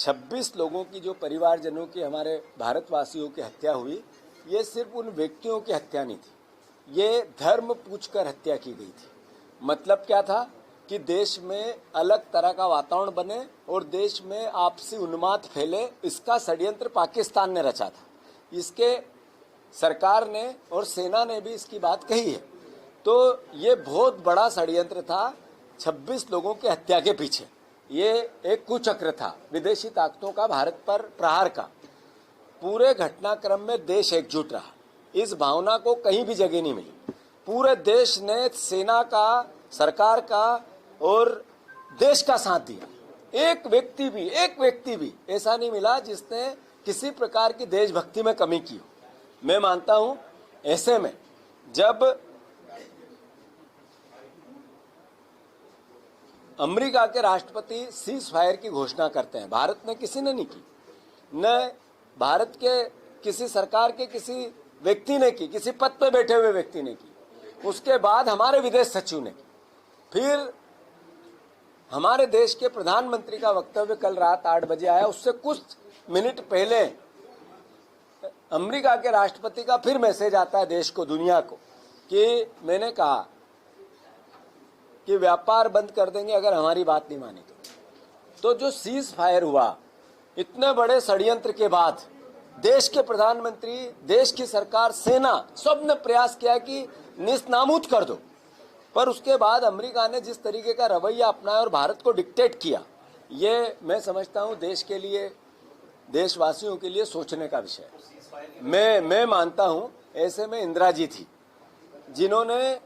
26 लोगों की जो परिवारजनों की, हमारे भारतवासियों की हत्या हुई, ये सिर्फ उन व्यक्तियों की हत्या नहीं थी, ये धर्म पूछकर हत्या की गई थी। मतलब क्या था कि देश में अलग तरह का वातावरण बने और देश में आपसी उन्माद फैले, इसका षड्यंत्र पाकिस्तान ने रचा था। इसके सरकार ने और सेना ने भी इसकी बात कही है। तो ये बहुत बड़ा षड्यंत्र था 26 लोगों की हत्या के पीछे। ये एक कुचक्र था विदेशी ताकतों का भारत पर प्रहार का। पूरे घटनाक्रम में देश एकजुट रहा, इस भावना को कहीं भी जगह नहीं मिली। पूरे देश ने सेना का, सरकार का और देश का साथ दिया। एक व्यक्ति भी ऐसा नहीं मिला जिसने किसी प्रकार की देशभक्ति में कमी की हो। मैं मानता हूं ऐसे में जब अमेरिका के राष्ट्रपति सीज फायर की घोषणा करते हैं, भारत ने किसी ने नहीं की, न भारत के किसी सरकार के किसी व्यक्ति ने की, किसी पद पे बैठे हुए व्यक्ति ने की। उसके बाद हमारे विदेश सचिव ने की। फिर हमारे देश के प्रधानमंत्री का वक्तव्य कल रात 8 बजे आया, उससे कुछ मिनट पहले अमेरिका के राष्ट्रपति का फिर मैसेज आता है देश को, दुनिया को, कि मैंने कहा कि व्यापार बंद कर देंगे अगर हमारी बात नहीं मानी तो जो सीज फायर हुआ, इतने बड़े षड्यंत्र के बाद देश के प्रधानमंत्री, देश की सरकार, सेना, सबने प्रयास किया कि निस्नाबूद कर दो। पर उसके बाद अमेरिका ने जिस तरीके का रवैया अपनाया और भारत को डिक्टेट किया, ये मैं समझता हूं देश के लिए, देशवासियों के लिए सोचने का विषय है। मैं मानता हूं ऐसे में इंदिरा जी थी, जिन्होंने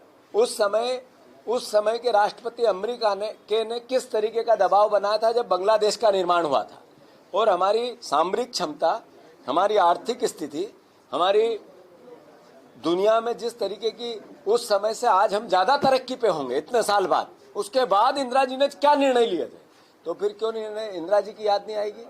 उस समय के राष्ट्रपति अमेरिका ने किस तरीके का दबाव बनाया था जब बांग्लादेश का निर्माण हुआ था। और हमारी सामरिक क्षमता, हमारी आर्थिक स्थिति, हमारी दुनिया में जिस तरीके की उस समय से आज हम ज्यादा तरक्की पे होंगे इतने साल बाद, उसके बाद इंदिरा जी ने क्या निर्णय लिए थे, तो फिर क्यों निर्णय इंदिरा जी की याद नहीं आएगी?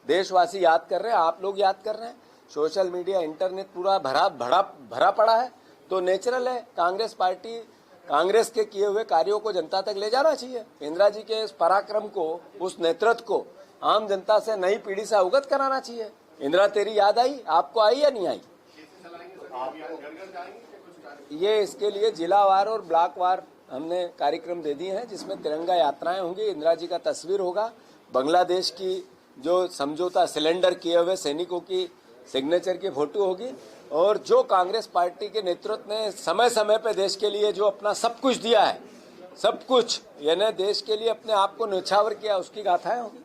देशवासी याद कर रहे हैं, आप लोग याद कर रहे हैं, सोशल मीडिया, इंटरनेट पूरा भरा पड़ा है। तो नेचुरल है, कांग्रेस पार्टी, कांग्रेस के किए हुए कार्यों को जनता तक ले जाना चाहिए। इंदिरा जी के इस पराक्रम को, उस नेतृत्व को आम जनता से, नई पीढ़ी से अवगत कराना चाहिए। इंदिरा तेरी याद आई, आपको आई या नहीं आई? ये इसके लिए जिलावार और ब्लॉकवार हमने कार्यक्रम दे दिए हैं, जिसमें तिरंगा यात्राएं होंगी, इंदिरा जी का तस्वीर होगा, बांग्लादेश की जो समझौता सिलेंडर किए हुए सैनिकों की सिग्नेचर की फोटो होगी, और जो कांग्रेस पार्टी के नेतृत्व ने समय समय पे देश के लिए जो अपना सब कुछ दिया है, सब कुछ, यानी देश के लिए अपने आप को न्यौछावर किया, उसकी गाथाएं होगी।